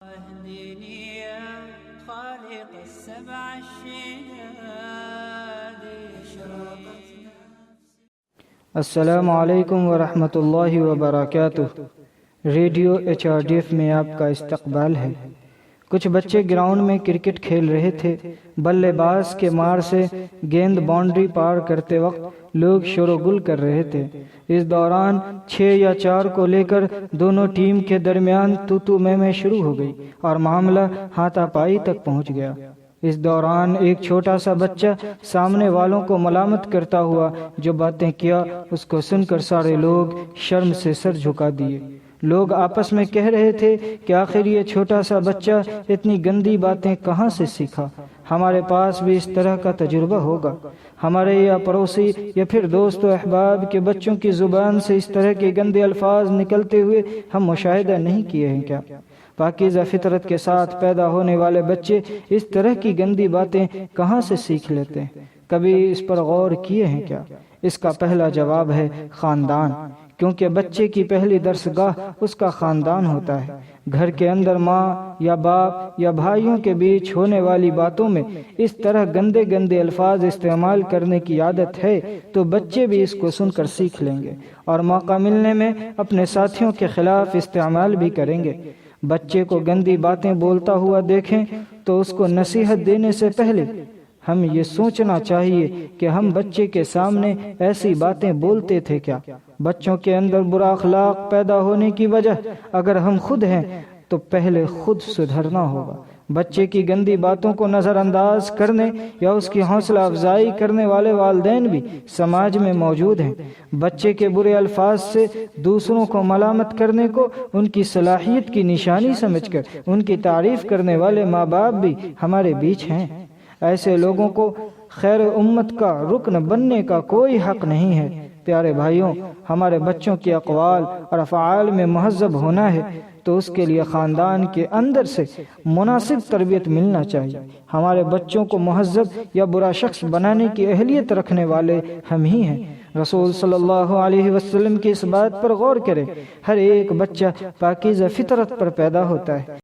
اهدني يا خالق السبع الشداد السلام علیکم ورحمۃ اللہ وبرکاتہ۔ ریڈیو HRDF میں آپ کا استقبال ہے۔ کچھ بچے گراؤنڈ میں کرکٹ کھیل رہے تھے۔ بلے باز کے مار سے گیند باؤنڈری پار کرتے وقت لوگ شور و گل کر رہے تھے۔ اس دوران 6 یا 4 کو لے کر دونوں ٹیم کے درمیان تو میں شروع ہو گئی اور معاملہ ہاتھا پائی تک پہنچ گیا۔ اس دوران ایک چھوٹا سا بچہ سامنے والوں کو ملامت کرتا ہوا جو باتیں کیا، اس کو سن کر سارے لوگ شرم سے سر جھکا دیے۔ لوگ آپس میں کہہ رہے تھے کہ آخر یہ چھوٹا سا بچہ اتنی گندی باتیں کہاں سے سیکھا؟ ہمارے پاس بھی اس طرح کا تجربہ ہوگا۔ ہمارے یا پڑوسی یا پھر دوست و احباب کے بچوں کی زبان سے اس طرح کے گندے الفاظ نکلتے ہوئے ہم مشاہدہ نہیں کیے ہیں کیا؟ پاکیزہ فطرت کے ساتھ پیدا ہونے والے بچے اس طرح کی گندی باتیں کہاں سے سیکھ لیتے ہیں؟ کبھی اس پر غور کیے ہیں کیا؟ اس کا پہلا جواب ہے خاندان، کیونکہ بچے کی پہلی درسگاہ اس کا خاندان ہوتا ہے۔ گھر کے اندر ماں یا باپ یا بھائیوں کے بیچ ہونے والی باتوں میں اس طرح گندے گندے الفاظ استعمال کرنے کی عادت ہے تو بچے بھی اس کو سن کر سیکھ لیں گے اور موقع ملنے میں اپنے ساتھیوں کے خلاف استعمال بھی کریں گے۔ بچے کو گندی باتیں بولتا ہوا دیکھیں تو اس کو نصیحت دینے سے پہلے ہم یہ سوچنا چاہیے کہ ہم بچے کے سامنے ایسی باتیں بولتے تھے کیا؟ بچوں کے اندر برا اخلاق پیدا ہونے کی وجہ اگر ہم خود ہیں تو پہلے خود سدھرنا ہوگا۔ بچے کی گندی باتوں کو نظر انداز کرنے یا اس کی حوصلہ افزائی کرنے والے والدین بھی سماج میں موجود ہیں۔ بچے کے برے الفاظ سے دوسروں کو ملامت کرنے کو ان کی صلاحیت کی نشانی سمجھ کر ان کی تعریف کرنے والے ماں باپ بھی ہمارے بیچ ہیں۔ ایسے لوگوں کو خیر امت کا رکن بننے کا کوئی حق نہیں ہے۔ پیارے بھائیوں، ہمارے بچوں کے اقوال اور افعال میں مہذب ہونا ہے تو اس کے لیے خاندان کے اندر سے مناسب تربیت ملنا چاہیے۔ ہمارے بچوں کو مہذب یا برا شخص بنانے کی اہلیت رکھنے والے ہم ہی ہیں۔ رسول صلی اللہ علیہ وسلم کی اس بات پر غور کریں، ہر ایک بچہ پاکیزہ فطرت پر پیدا ہوتا ہے۔